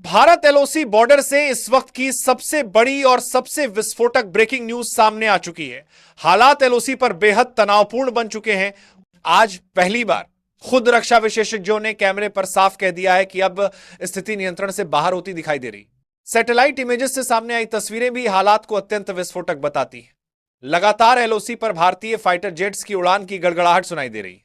Bharat LOC border से इस वक्त की सबसे बड़ी और सबसे विस्फोटक ब्रेकिंग न्यूज सामने आ चुकी है। हालात एलओसी पर बेहद तनावपूर्ण बन चुके हैं। आज पहली बार खुद रक्षा विशेषज्ञों ने कैमरे पर साफ कह दिया है कि अब स्थिति नियंत्रण से बाहर होती दिखाई दे रही। सैटेलाइट इमेजेस से सामने आई तस्वीरें भी हालात को अत्यंत विस्फोटक बताती हैं। लगातार एलओसी पर भारतीय फाइटर जेट्स की उड़ान की गड़गड़ाहट सुनाई दे रही है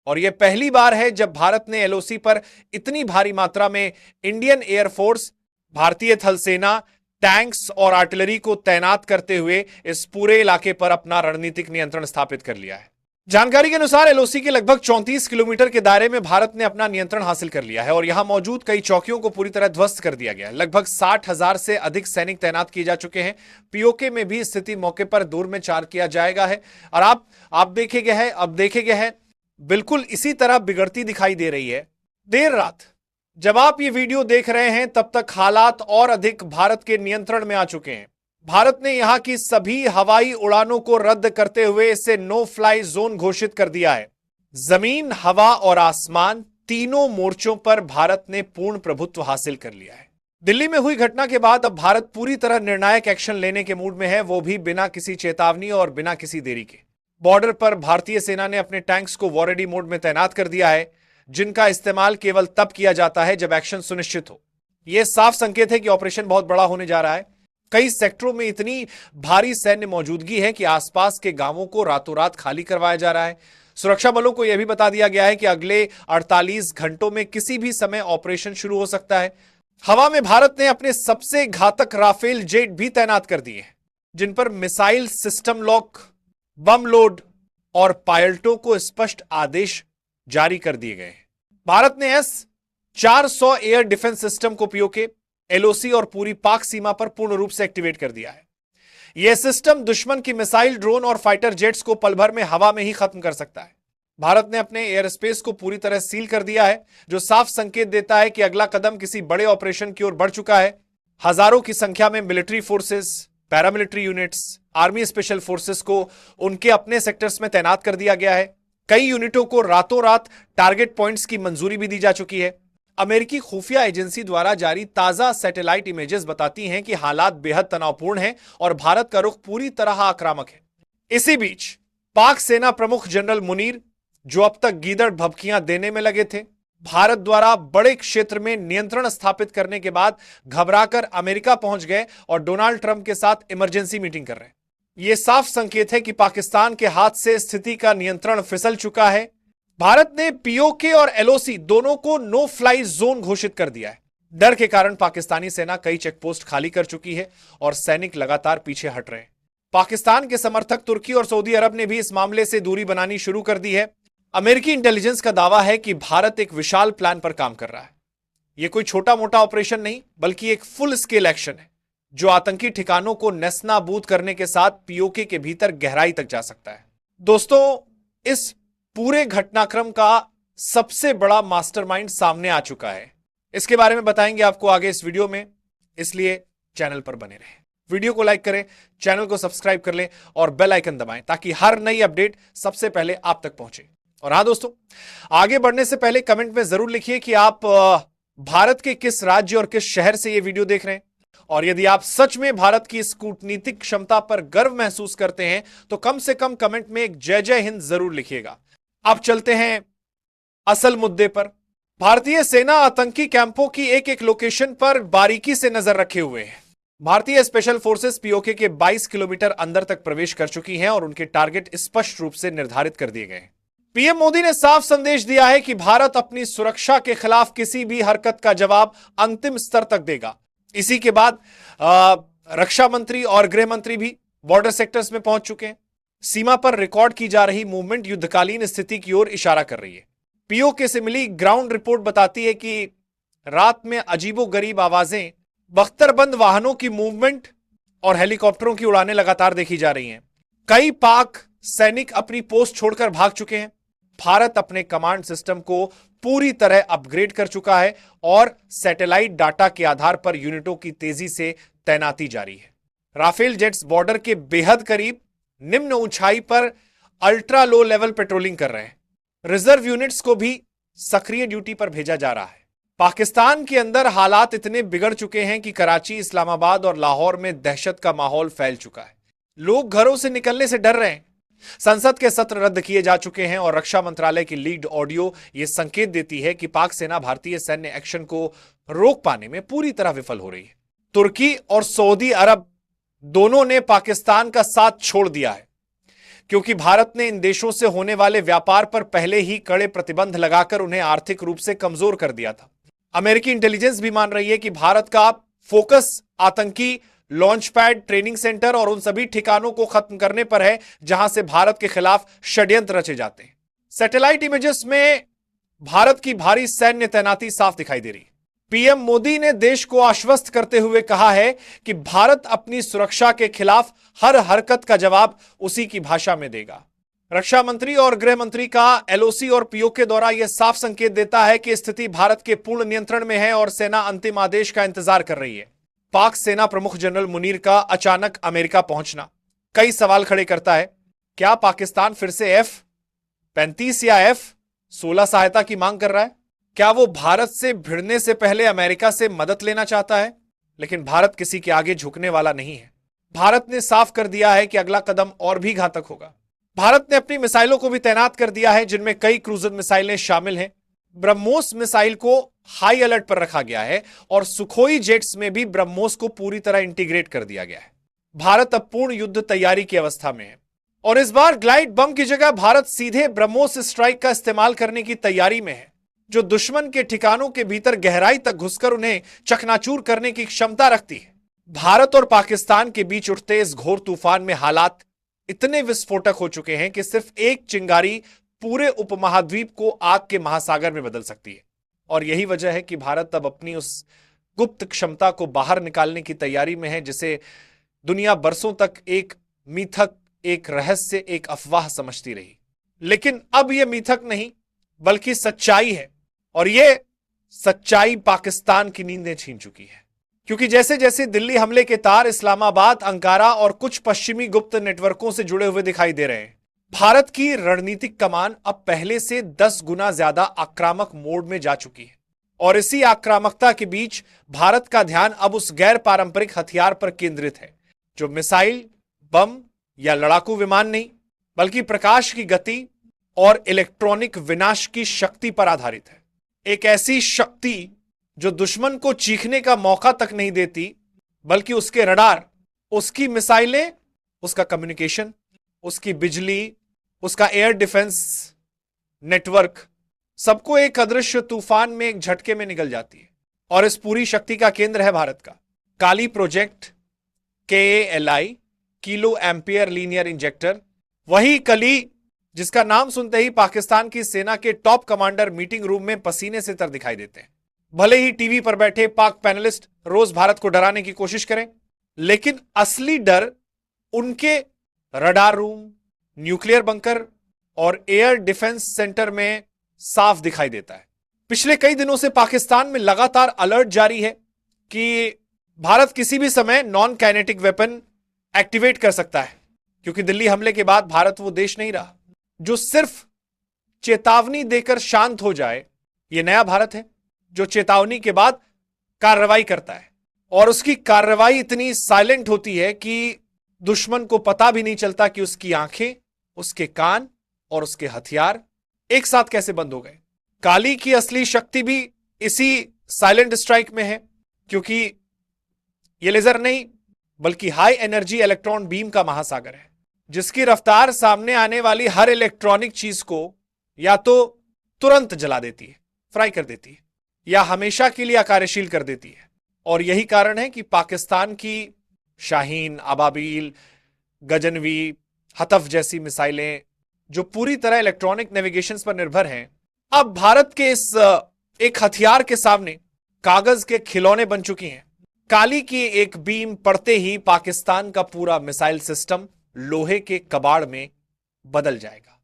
और यह पहली बार है जब भारत ने एलओसी पर इतनी भारी मात्रा में इंडियन एयरफोर्स, भारतीय थल सेना, टैंक्स और आर्टिलरी को तैनात करते हुए इस पूरे इलाके पर अपना रणनीतिक नियंत्रण स्थापित कर लिया है। जानकारी के अनुसार एलओसी के लगभग 34 किलोमीटर के दायरे में भारत ने अपना नियंत्रण हासिल कर लिया है और यहां मौजूद कई चौकियों को पूरी तरह ध्वस्त कर दिया गया है। लगभग 60,000 से अधिक सैनिक तैनात किए जा चुके हैं। पीओके में भी स्थिति मौके पर दूर में चार किया जाएगा है और आप देखे गए हैं बिल्कुल इसी तरह बिगड़ती दिखाई दे रही है। देर रात जब आप ये वीडियो देख रहे हैं तब तक हालात और अधिक भारत के नियंत्रण में आ चुके हैं। भारत ने यहां की सभी हवाई उड़ानों को रद्द करते हुए इसे नो फ्लाई जोन घोषित कर दिया है। जमीन, हवा और आसमान तीनों मोर्चों पर भारत ने पूर्ण प्रभुत्व हासिल कर लिया है। दिल्ली में हुई घटना के बाद अब भारत पूरी तरह निर्णायक एक्शन लेने के मूड में है, वो भी बिना किसी चेतावनी और बिना किसी देरी के। बॉर्डर पर भारतीय सेना ने अपने टैंक्स को वॉर रेडी मोड में तैनात कर दिया है, जिनका इस्तेमाल केवल तब किया जाता है जब एक्शन सुनिश्चित हो। यह साफ संकेत है कि ऑपरेशन बहुत बड़ा होने जा रहा है। कई सेक्टरों में इतनी भारी सैन्य मौजूदगी है कि आसपास के गांवों को रातों रात खाली करवाया जा रहा है। सुरक्षा बलों को यह भी बता दिया गया है कि अगले 48 घंटों में किसी भी समय ऑपरेशन शुरू हो सकता है। हवा में भारत ने अपने सबसे घातक राफेल जेट भी तैनात कर दिए हैं, जिन पर मिसाइल सिस्टम लॉक, बम लोड और पायलटों को स्पष्ट आदेश जारी कर दिए गए हैं। भारत ने S-400 एयर डिफेंस सिस्टम को पीओके, एलओसी और पूरी पाक सीमा पर पूर्ण रूप से एक्टिवेट कर दिया है। यह सिस्टम दुश्मन की मिसाइल, ड्रोन और फाइटर जेट्स को पल भर में हवा में ही खत्म कर सकता है। भारत ने अपने एयर स्पेस को पूरी तरह सील कर दिया है, जो साफ संकेत देता है कि अगला कदम किसी बड़े ऑपरेशन की ओर बढ़ चुका है। हजारों की संख्या में military forces, paramilitary units, army special forces को उनके अपने सेक्टर्स में तैनात कर दिया गया है। कई यूनिटों को रातों रात टारगेट पॉइंट्स की मंजूरी भी दी जा चुकी है। अमेरिकी खुफिया एजेंसी द्वारा जारी ताजा सैटेलाइट इमेजेस बताती हैं कि हालात बेहद तनावपूर्ण हैं और भारत का रुख पूरी तरह आक्रामक है। इसी बीच पाक सेना प्रमुख जनरल मुनीर, जो अब तक गीदड़ भभकियां देने में लगे थे, भारत द्वारा बड़े क्षेत्र में नियंत्रण स्थापित करने के बाद घबराकर अमेरिका पहुंच गए और डोनाल्ड ट्रंप के साथ इमरजेंसी मीटिंग कर रहे हैं। यह साफ संकेत है कि पाकिस्तान के हाथ से स्थिति का नियंत्रण फिसल चुका है। भारत ने पीओके और एलओसी दोनों को नो फ्लाई जोन घोषित कर दिया है। डर के कारण पाकिस्तानी सेना कई चेकपोस्ट खाली कर चुकी है और सैनिक लगातार पीछे हट रहे हैं। पाकिस्तान के समर्थक तुर्की और सऊदी अरब ने भी इस मामले से दूरी बनानी शुरू कर दी है। अमेरिकी इंटेलिजेंस का दावा है कि भारत एक विशाल प्लान पर काम कर रहा है। यह कोई छोटा मोटा ऑपरेशन नहीं, बल्कि एक फुल स्केल एक्शन है, जो आतंकी ठिकानों को नेस्तनाबूद करने के साथ पीओके के भीतर गहराई तक जा सकता है। दोस्तों, इस पूरे घटनाक्रम का सबसे बड़ा मास्टरमाइंड सामने आ चुका है। इसके बारे में बताएंगे आपको आगे इस वीडियो में, इसलिए चैनल पर बने रहें। वीडियो को लाइक करें, चैनल को सब्सक्राइब कर लें और बेल आइकन दबाएं ताकि हर नई अपडेट सबसे पहले आप तक पहुंचे। और हां दोस्तों, आगे बढ़ने से पहले कमेंट में जरूर लिखिए कि आप भारत के किस राज्य और किस शहर से यह वीडियो देख रहे हैं, और यदि आप सच में भारत की इस कूटनीतिक क्षमता पर गर्व महसूस करते हैं तो कम से कम कमेंट में एक जय जय हिंद जरूर लिखिएगा। अब चलते हैं असल मुद्दे पर। भारतीय सेना आतंकी कैंपों की एक एक लोकेशन पर बारीकी से नजर रखे हुए है। भारतीय स्पेशल फोर्सेस पीओके के 22 किलोमीटर अंदर तक प्रवेश कर चुकी हैं और उनके टारगेट स्पष्ट रूप से निर्धारित कर दिए गए। पीएम मोदी ने साफ संदेश दिया है कि भारत अपनी सुरक्षा के खिलाफ किसी भी हरकत का जवाब अंतिम स्तर तक देगा। इसी के बाद रक्षा मंत्री और गृह मंत्री भी बॉर्डर सेक्टर्स में पहुंच चुके हैं। सीमा पर रिकॉर्ड की जा रही मूवमेंट युद्धकालीन स्थिति की ओर इशारा कर रही है। पीओके से मिली ग्राउंड रिपोर्ट बताती है कि रात में अजीबोगरीब आवाजें, बख्तरबंद वाहनों की मूवमेंट और हेलीकॉप्टरों की उड़ानें लगातार देखी जा रही हैं। कई पाक सैनिक अपनी पोस्ट छोड़कर भाग चुके हैं। भारत अपने कमांड सिस्टम को पूरी तरह अपग्रेड कर चुका है और सैटेलाइट डाटा के आधार पर यूनिटों की तेजी से तैनाती जारी है। राफेल जेट्स बॉर्डर के बेहद करीब निम्न ऊंचाई पर अल्ट्रा लो लेवल पेट्रोलिंग कर रहे हैं। रिजर्व यूनिट्स को भी सक्रिय ड्यूटी पर भेजा जा रहा है। पाकिस्तान के अंदर हालात इतने बिगड़ चुके हैं कि कराची, इस्लामाबाद और लाहौर में दहशत का माहौल फैल चुका है। लोग घरों से निकलने से डर रहे हैं। संसद के सत्र रद्द किए जा चुके हैं और रक्षा मंत्रालय की लीक्ड ऑडियो यह संकेत देती है कि पाक सेना भारतीय सैन्य एक्शन को रोक पाने में पूरी तरह विफल हो रही है। तुर्की और सऊदी अरब दोनों ने पाकिस्तान का साथ छोड़ दिया है, क्योंकि भारत ने इन देशों से होने वाले व्यापार पर पहले ही कड़े प्रतिबंध लगाकर उन्हें आर्थिक रूप से कमजोर कर दिया था। अमेरिकी इंटेलिजेंस भी मान रही है कि भारत का फोकस आतंकी लॉन्च पैड, ट्रेनिंग सेंटर और उन सभी ठिकानों को खत्म करने पर है जहां से भारत के खिलाफ षड्यंत्र रचे जाते हैं। सैटेलाइट इमेजेस में भारत की भारी सैन्य तैनाती साफ दिखाई दे रही है। पीएम मोदी ने देश को आश्वस्त करते हुए कहा है कि भारत अपनी सुरक्षा के खिलाफ हर हरकत का जवाब उसी की भाषा में देगा। रक्षा मंत्री और गृह मंत्री का एलओसी और पीओके द्वारा यह साफ संकेत देता है कि स्थिति भारत के पूर्ण नियंत्रण में है और सेना अंतिम आदेश का इंतजार कर रही है। पाक सेना प्रमुख जनरल मुनीर का अचानक अमेरिका पहुंचना कई सवाल खड़े करता है। क्या पाकिस्तान फिर से F-35 या F-16 सहायता की मांग कर रहा है? क्या वो भारत से भिड़ने से पहले अमेरिका से मदद लेना चाहता है? लेकिन भारत किसी के आगे झुकने वाला नहीं है। भारत ने साफ कर दिया है कि अगला कदम और भी घातक होगा। भारत ने अपनी मिसाइलों को भी तैनात कर दिया है, जिनमें कई क्रूजर मिसाइलें शामिल हैं। ब्रह्मोस मिसाइल को हाई अलर्ट पर रखा गया है और सुखोई जेट्स में भी ब्रह्मोस को पूरी तरह इंटीग्रेट कर दिया गया है। भारत अब पूर्ण युद्ध तैयारी की अवस्था में है और इस बार ग्लाइड बम की जगह भारत सीधे ब्रह्मोस स्ट्राइक का इस्तेमाल करने की तैयारी में है, जो दुश्मन के ठिकानों के भीतर गहराई तक घुसकर उन्हें चकनाचूर करने की क्षमता रखती है। भारत और पाकिस्तान के बीच उठते इस घोर तूफान में हालात इतने विस्फोटक हो चुके हैं कि सिर्फ एक चिंगारी पूरे उपमहाद्वीप को आग के महासागर में बदल सकती है। और यही वजह है कि भारत अब अपनी उस गुप्त क्षमता को बाहर निकालने की तैयारी में है, जिसे दुनिया बरसों तक एक मिथक, एक रहस्य, एक अफवाह समझती रही। लेकिन अब यह मिथक नहीं बल्कि सच्चाई है और यह सच्चाई पाकिस्तान की नींदें छीन चुकी है, क्योंकि जैसे जैसे दिल्ली हमले के तार इस्लामाबाद, अंकारा और कुछ पश्चिमी गुप्त नेटवर्कों से जुड़े हुए दिखाई दे रहे हैं, भारत की रणनीतिक कमान अब पहले से 10 गुना ज्यादा आक्रामक मोड में जा चुकी है। और इसी आक्रामकता के बीच भारत का ध्यान अब उस गैर पारंपरिक हथियार पर केंद्रित है, जो मिसाइल, बम या लड़ाकू विमान नहीं, बल्कि प्रकाश की गति और इलेक्ट्रॉनिक विनाश की शक्ति पर आधारित है। एक ऐसी शक्ति जो दुश्मन को चीखने का मौका तक नहीं देती, बल्कि उसके रडार, उसकी मिसाइलें, उसका कम्युनिकेशन, उसकी बिजली, उसका एयर डिफेंस नेटवर्क, सबको एक अदृश्य तूफान में, एक झटके में निगल जाती है। और इस पूरी शक्ति का केंद्र है भारत का KALI project, KALI, kilo ampere linear injector. वही कली जिसका नाम सुनते ही पाकिस्तान की सेना के टॉप कमांडर मीटिंग रूम में पसीने से तर दिखाई देते हैं। भले ही टीवी पर बैठे पाक पैनलिस्ट रोज भारत को डराने की कोशिश करें, लेकिन असली डर उनके रडार रूम, न्यूक्लियर बंकर और एयर डिफेंस सेंटर में साफ दिखाई देता है। पिछले कई दिनों से पाकिस्तान में लगातार अलर्ट जारी है कि भारत किसी भी समय नॉन काइनेटिक वेपन एक्टिवेट कर सकता है, क्योंकि दिल्ली हमले के बाद भारत वो देश नहीं रहा जो सिर्फ चेतावनी देकर शांत हो जाए। यह नया भारत है जो चेतावनी के बाद कार्रवाई करता है, और उसकी कार्रवाई इतनी साइलेंट होती है कि दुश्मन को पता भी नहीं चलता कि उसकी आंखें, उसके कान और उसके हथियार एक साथ कैसे बंद हो गए। काली की असली शक्ति भी इसी साइलेंट स्ट्राइक में है, क्योंकि यह लेजर नहीं बल्कि हाई एनर्जी इलेक्ट्रॉन बीम का महासागर है, जिसकी रफ्तार सामने आने वाली हर इलेक्ट्रॉनिक चीज को या तो तुरंत जला देती है, फ्राई कर देती है, या हमेशा के लिए अकार्यशील कर देती है। और यही कारण है कि पाकिस्तान की शाहीन, अबाबील, गजनवी, हतफ जैसी मिसाइलें जो पूरी तरह इलेक्ट्रॉनिक नेविगेशन पर निर्भर हैं, अब भारत के इस एक हथियार के सामने कागज के खिलौने बन चुकी हैं। काली की एक बीम पड़ते ही पाकिस्तान का पूरा मिसाइल सिस्टम लोहे के कबाड़ में बदल जाएगा।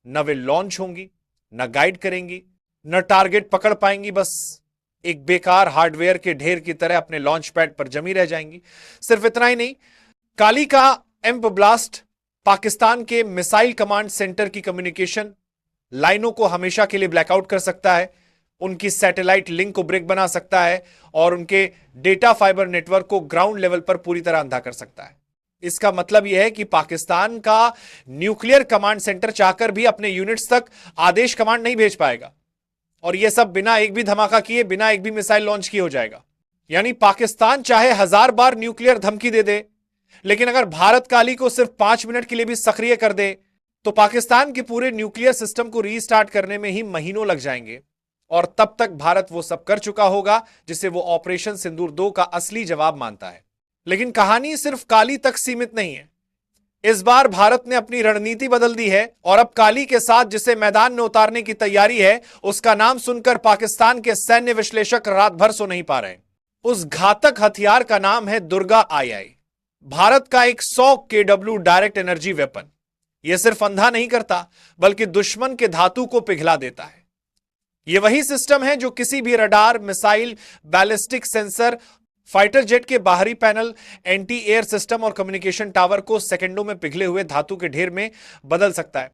न वे लॉन्च होंगी, न गाइड करेंगी, न टारगेट पकड़ पाएंगी, बस एक बेकार हार्डवेयर के ढेर की तरह अपने लॉन्च पैड पर जमी रह जाएंगी। सिर्फ इतना ही नहीं, काली का एम्प ब्लास्ट पाकिस्तान के मिसाइल कमांड सेंटर की कम्युनिकेशन लाइनों को हमेशा के लिए ब्लैकआउट कर सकता है, उनकी सैटेलाइट लिंक को ब्रेक बना सकता है और उनके डेटा फाइबर नेटवर्क को ग्राउंड लेवल पर पूरी तरह अंधा कर सकता है। इसका मतलब यह है कि पाकिस्तान का न्यूक्लियर कमांड सेंटर चाहकर भी अपने यूनिट्स तक आदेश कमांड नहीं भेज पाएगा, और यह सब बिना एक भी धमाका किए, बिना एक भी मिसाइल लॉन्च किए हो जाएगा। यानी पाकिस्तान चाहे 1000 बार न्यूक्लियर धमकी दे दे, लेकिन अगर भारत काली को सिर्फ 5 मिनट के लिए भी सक्रिय कर दे तो पाकिस्तान के पूरे न्यूक्लियर सिस्टम को रीस्टार्ट करने में ही महीनों लग जाएंगे, और तब तक भारत वो सब कर चुका होगा जिसे वो ऑपरेशन सिंदूर 2 का असली जवाब मानता है। लेकिन कहानी सिर्फ काली तक सीमित नहीं है। इस बार भारत ने अपनी रणनीति बदल दी है और अब काली के साथ जिसे मैदान में उतारने की तैयारी है, उसका नाम सुनकर पाकिस्तान के सैन्य विश्लेषक रात भर सो नहीं पा रहे। उस घातक हथियार का नाम है दुर्गा II, भारत का एक 100 KW डायरेक्ट एनर्जी वेपन। यह सिर्फ अंधा नहीं करता बल्कि दुश्मन के धातु को पिघला देता है। यह वही सिस्टम है जो किसी भी radar, missile, ballistic sensor, fighter jet के बाहरी पैनल, एंटी एयर सिस्टम और कम्युनिकेशन टावर को सेकंडों में पिघले हुए धातु के ढेर में बदल सकता है।